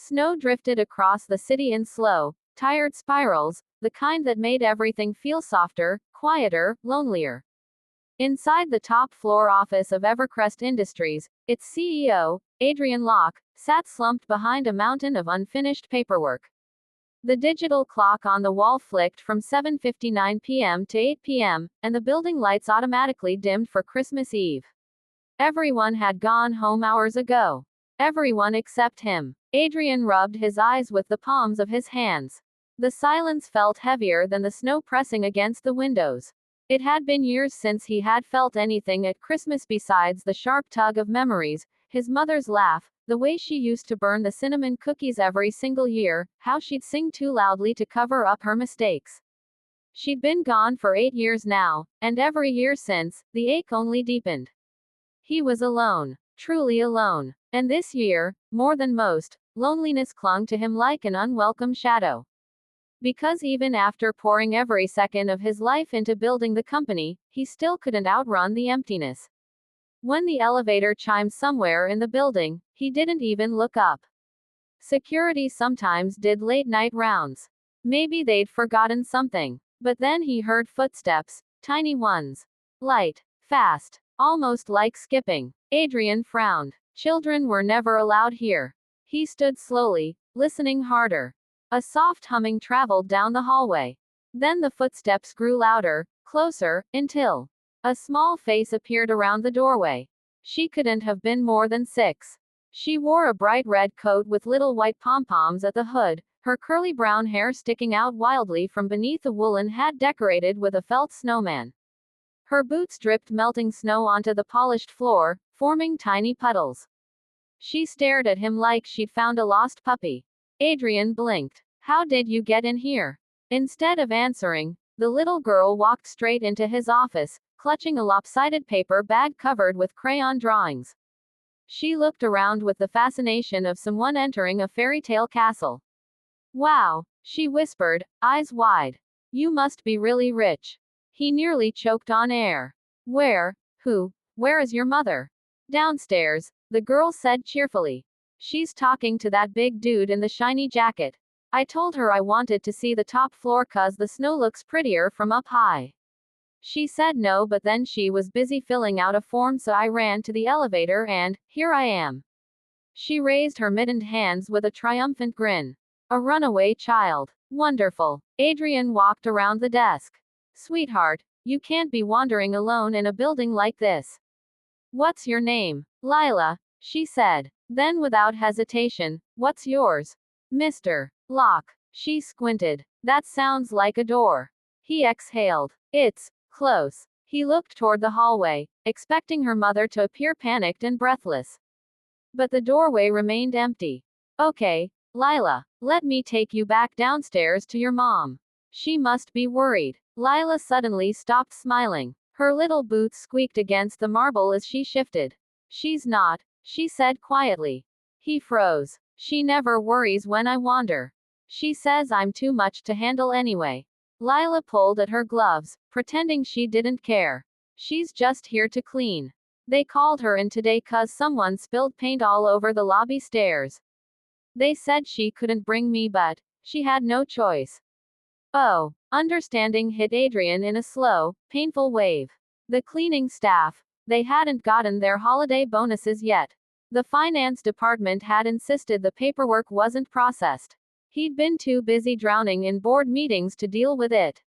Snow drifted across the city in slow, tired spirals, the kind that made everything feel softer, quieter, lonelier. Inside the top floor office of Evercrest Industries, its CEO, Adrian Locke, sat slumped behind a mountain of unfinished paperwork. The digital clock on the wall flicked from 7:59 p.m. to 8 p.m., and the building lights automatically dimmed for Christmas Eve. Everyone had gone home hours ago. Everyone except him. Adrian rubbed his eyes with the palms of his hands. The silence felt heavier than the snow pressing against the windows. It had been years since he had felt anything at Christmas besides the sharp tug of memories, his mother's laugh, the way she used to burn the cinnamon cookies every single year, how she'd sing too loudly to cover up her mistakes. She'd been gone for 8 years now, and every year since, the ache only deepened. He was alone, truly alone. And this year, more than most, loneliness clung to him like an unwelcome shadow. Because even after pouring every second of his life into building the company, he still couldn't outrun the emptiness. When the elevator chimed somewhere in the building, he didn't even look up. Security sometimes did late-night rounds. Maybe they'd forgotten something. But then he heard footsteps, tiny ones. Light, fast, almost like skipping. Adrian frowned. Children were never allowed here. He stood slowly, listening harder. A soft humming traveled down the hallway. Then the footsteps grew louder, closer, until a small face appeared around the doorway. She couldn't have been more than 6. She wore a bright red coat with little white pom-poms at the hood, her curly brown hair sticking out wildly from beneath a woolen hat decorated with a felt snowman. Her boots dripped melting snow onto the polished floor, forming tiny puddles. She stared at him like she'd found a lost puppy. Adrian blinked. "How did you get in here?" Instead of answering, the little girl walked straight into his office, clutching a lopsided paper bag covered with crayon drawings. She looked around with the fascination of someone entering a fairy tale castle. "Wow," she whispered, eyes wide. "You must be really rich." He nearly choked on air. Where is your mother?" "Downstairs," the girl said cheerfully. "She's talking to that big dude in the shiny jacket. I told her I wanted to see the top floor 'cause the snow looks prettier from up high. She said no, but then she was busy filling out a form, so I ran to the elevator and, here I am." She raised her mittened hands with a triumphant grin. "A runaway child. Wonderful." Adrian walked around the desk. "Sweetheart, you can't be wandering alone in a building like this." "What's your name?" "Lila," she said. Then without hesitation, "What's yours?" "Mr. Locke." She squinted. "That sounds like a door." He exhaled. "It's close." He looked toward the hallway, expecting her mother to appear panicked and breathless. But the doorway remained empty. "Okay, Lila, let me take you back downstairs to your mom. She must be worried." Lila suddenly stopped smiling. Her little boots squeaked against the marble as she shifted. "She's not," she said quietly. He froze. "She never worries when I wander. She says I'm too much to handle anyway." Lila pulled at her gloves, pretending she didn't care. "She's just here to clean. They called her in today 'cause someone spilled paint all over the lobby stairs. They said she couldn't bring me, but she had no choice." Oh, understanding hit Adrian in a slow, painful wave. The cleaning staff. They hadn't gotten their holiday bonuses yet. The finance department had insisted the paperwork wasn't processed. He'd been too busy drowning in board meetings to deal with it.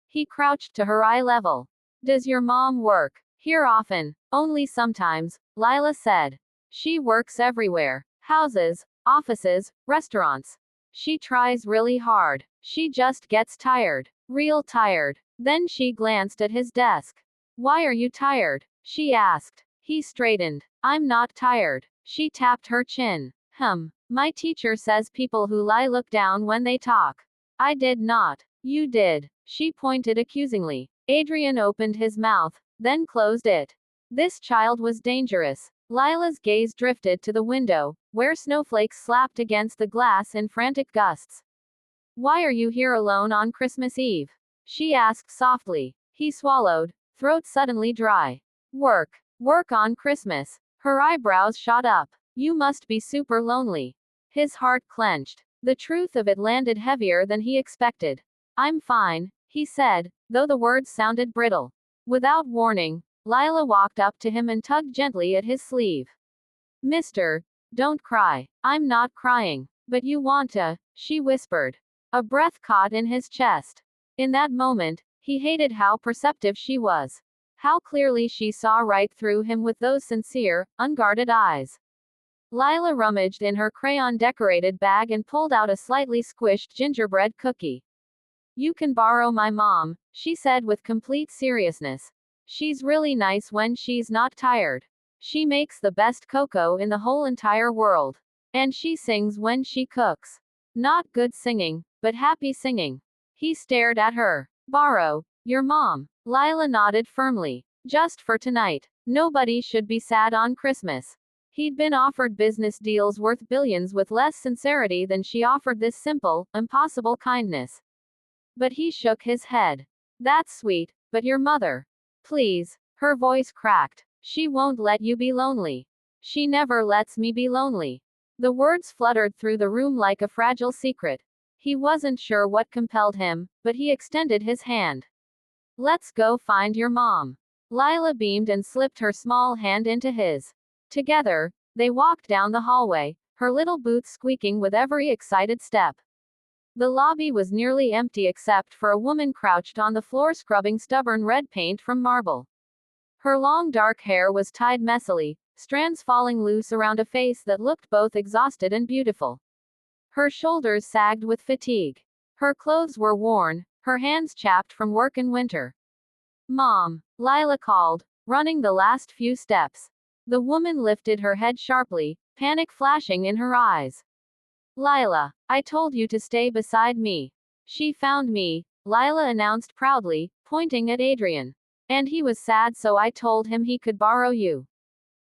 He crouched to her eye level. "Does your mom work here often?" "Only sometimes," Lila said. "She works everywhere. Houses, offices, restaurants. She tries really hard. She just gets tired. Real tired." Then she glanced at his desk. "Why are you tired?" she asked. He straightened. "I'm not tired." She tapped her chin. My teacher says people who lie look down when they talk." "I did not." "You did." She pointed accusingly. Adrian opened his mouth, then closed it. This child was dangerous. Lila's gaze drifted to the window, where snowflakes slapped against the glass in frantic gusts. "Why are you here alone on Christmas Eve?" she asked softly. He swallowed, throat suddenly dry. Work on Christmas." Her eyebrows shot up. "You must be super lonely." His heart clenched. The truth of it landed heavier than he expected. I'm fine, he said, though the words sounded brittle. Without warning, Lila walked up to him and tugged gently at his sleeve. Mister, don't cry. I'm not crying. But you want to, she whispered. A breath caught in his chest. In that moment, he hated how perceptive she was. How clearly she saw right through him with those sincere, unguarded eyes. Lila rummaged in her crayon-decorated bag and pulled out a slightly squished gingerbread cookie. You can borrow my mom, she said with complete seriousness. She's really nice when she's not tired. She makes the best cocoa in the whole entire world. And she sings when she cooks. Not good singing, but happy singing. He stared at her. Borrow your mom. Lila nodded firmly. Just for tonight. Nobody should be sad on Christmas. He'd been offered business deals worth billions with less sincerity than she offered this simple, impossible kindness. But he shook his head. That's sweet, but your mother. Please. Her voice cracked. She won't let you be lonely. She never lets me be lonely. The words fluttered through the room like a fragile secret. He wasn't sure what compelled him, but he extended his hand. Let's go find your mom. Lila beamed and slipped her small hand into his. Together, they walked down the hallway, her little boots squeaking with every excited step. The lobby was nearly empty except for a woman crouched on the floor scrubbing stubborn red paint from marble. Her long dark hair was tied messily, strands falling loose around a face that looked both exhausted and beautiful. Her shoulders sagged with fatigue. Her clothes were worn, her hands chapped from work in winter. Mom, Lila called, running the last few steps. The woman lifted her head sharply, panic flashing in her eyes. Lila, I told you to stay beside me. She found me, Lila announced proudly, pointing at Adrian. And he was sad, so I told him he could borrow you.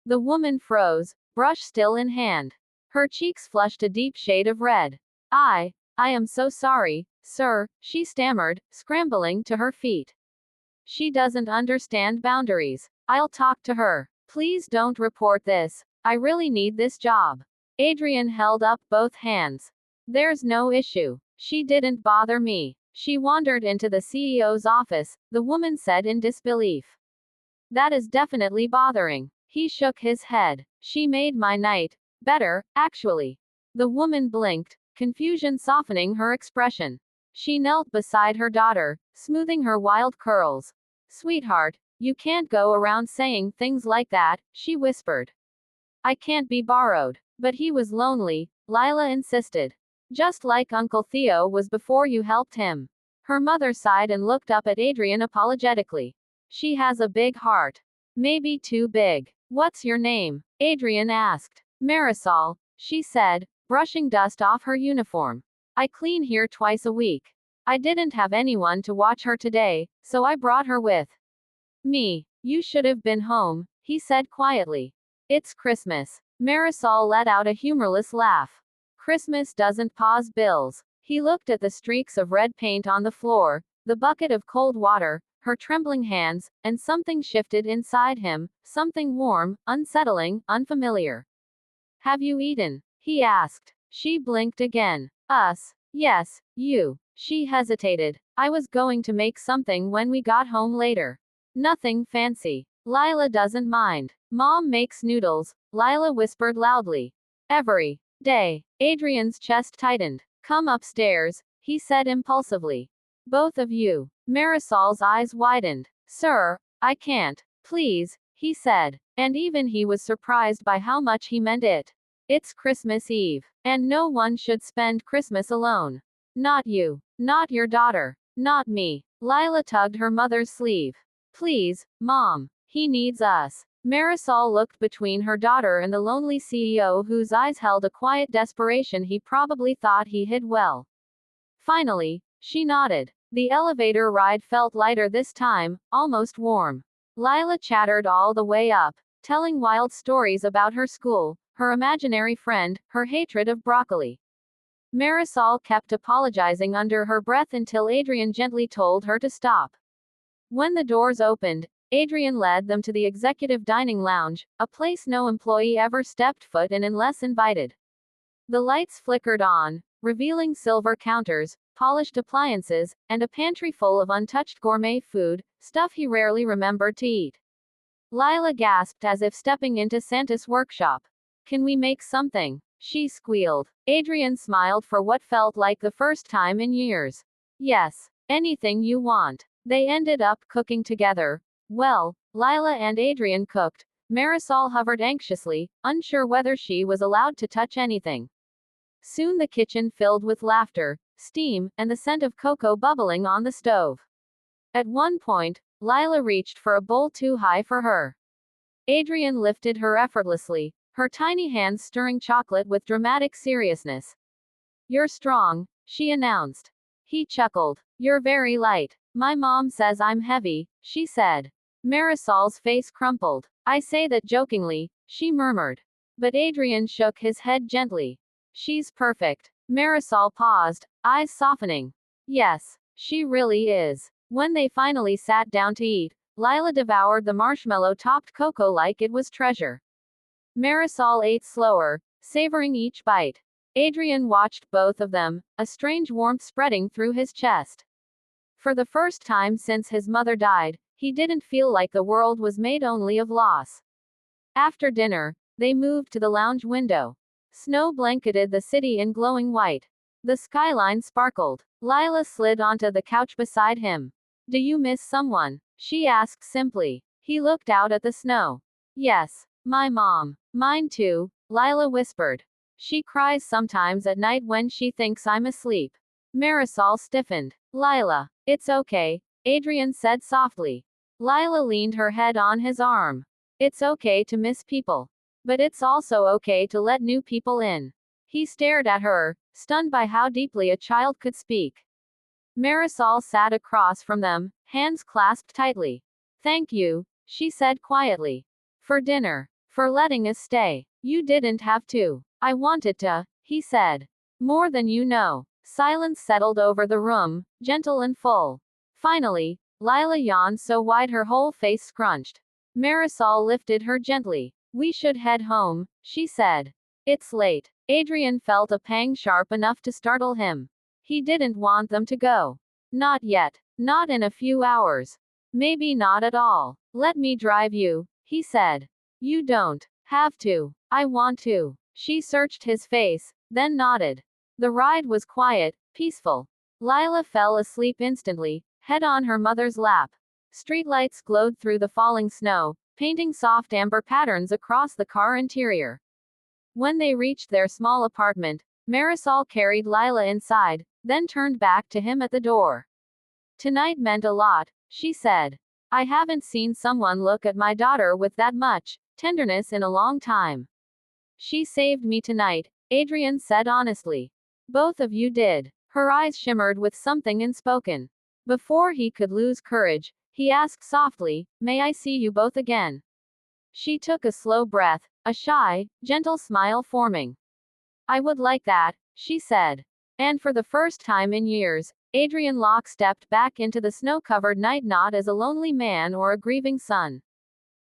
The woman froze, brush still in hand. Her cheeks flushed a deep shade of red. I am so sorry, sir, she stammered, scrambling to her feet. She doesn't understand boundaries. I'll talk to her. Please don't report this. I really need this job. Adrian held up both hands. There's no issue. She didn't bother me. She wandered into the CEO's office, the woman said in disbelief. That is definitely bothering. He shook his head. She made my night better, actually. The woman blinked, confusion softening her expression. She knelt beside her daughter, smoothing her wild curls. Sweetheart, you can't go around saying things like that, she whispered. I can't be borrowed. But he was lonely, Lila insisted. Just like Uncle Theo was before you helped him. Her mother sighed and looked up at Adrian apologetically. She has a big heart. Maybe too big. What's your name? Adrian asked. Marisol, she said, brushing dust off her uniform. I clean here twice a week. I didn't have anyone to watch her today, so I brought her with me. You should have been home, he said quietly. It's Christmas. Marisol let out a humorless laugh. Christmas doesn't pause bills. He looked at the streaks of red paint on the floor, the bucket of cold water, her trembling hands, and something shifted inside him, something warm, unsettling, unfamiliar. Have you eaten? He asked. She blinked again. Us. Yes, you. She hesitated. I was going to make something when we got home later. Nothing fancy. Lila doesn't mind. Mom makes noodles, Lila whispered loudly. Every day. Adrian's chest tightened. Come upstairs, he said impulsively. Both of you. Marisol's eyes widened. Sir, I can't. Please, he said. And even he was surprised by how much he meant it. It's Christmas Eve. And no one should spend Christmas alone. Not you. Not your daughter. Not me. Lila tugged her mother's sleeve. Please, Mom. He needs us. Marisol looked between her daughter and the lonely CEO whose eyes held a quiet desperation he probably thought he hid well. Finally, she nodded. The elevator ride felt lighter this time, almost warm. Lila chattered all the way up, telling wild stories about her school, her imaginary friend, her hatred of broccoli. Marisol kept apologizing under her breath until Adrian gently told her to stop. When the doors opened, Adrian led them to the executive dining lounge, a place no employee ever stepped foot in unless invited. The lights flickered on, revealing silver counters, polished appliances, and a pantry full of untouched gourmet food, stuff he rarely remembered to eat. Lila gasped as if stepping into Santa's workshop. Can we make something? She squealed. Adrian smiled for what felt like the first time in years. Yes, anything you want. They ended up cooking together. Well, Lila and Adrian cooked. Marisol hovered anxiously, unsure whether she was allowed to touch anything. Soon the kitchen filled with laughter, steam, and the scent of cocoa bubbling on the stove. At one point, Lila reached for a bowl too high for her. Adrian lifted her effortlessly, her tiny hands stirring chocolate with dramatic seriousness. You're strong, she announced. He chuckled. You're very light. My mom says I'm heavy, she said. Marisol's face crumpled. I say that jokingly, she murmured. But Adrian shook his head gently. She's perfect. Marisol paused, eyes softening. Yes, she really is. When they finally sat down to eat, Lila devoured the marshmallow-topped cocoa like it was treasure. Marisol ate slower, savoring each bite. Adrian watched both of them, a strange warmth spreading through his chest. For the first time since his mother died, he didn't feel like the world was made only of loss. After dinner, they moved to the lounge window. Snow blanketed the city in glowing white. The skyline sparkled. Lila slid onto the couch beside him. Do you miss someone? She asked simply. He looked out at the snow. Yes, my mom. Mine too, Lila whispered. She cries sometimes at night when she thinks I'm asleep. Marisol stiffened. Lila, it's okay, Adrian said softly. Lila leaned her head on his arm. It's okay to miss people. But it's also okay to let new people in. He stared at her, stunned by how deeply a child could speak. Marisol sat across from them, hands clasped tightly. Thank you, she said quietly. For dinner. For letting us stay. You didn't have to. I wanted to, he said. More than you know. Silence settled over the room, gentle and full. Finally, Lila yawned so wide her whole face scrunched. Marisol lifted her gently. We should head home, she said. It's late. Adrian felt a pang sharp enough to startle him. He didn't want them to go. Not yet. Not in a few hours. Maybe not at all. Let me drive you, he said. You don't have to. I want to. She searched his face, then nodded. The ride was quiet, peaceful. Lila fell asleep instantly, head on her mother's lap. Streetlights glowed through the falling snow, painting soft amber patterns across the car interior. When they reached their small apartment, Marisol carried Lila inside, then turned back to him at the door. Tonight meant a lot, she said. I haven't seen someone look at my daughter with that much tenderness in a long time. She saved me tonight, Adrian said honestly. Both of you did. Her eyes shimmered with something unspoken. Before he could lose courage, he asked softly, May I see you both again? She took a slow breath, a shy, gentle smile forming. I would like that, she said. And for the first time in years, Adrian Locke stepped back into the snow-covered night not as a lonely man or a grieving son.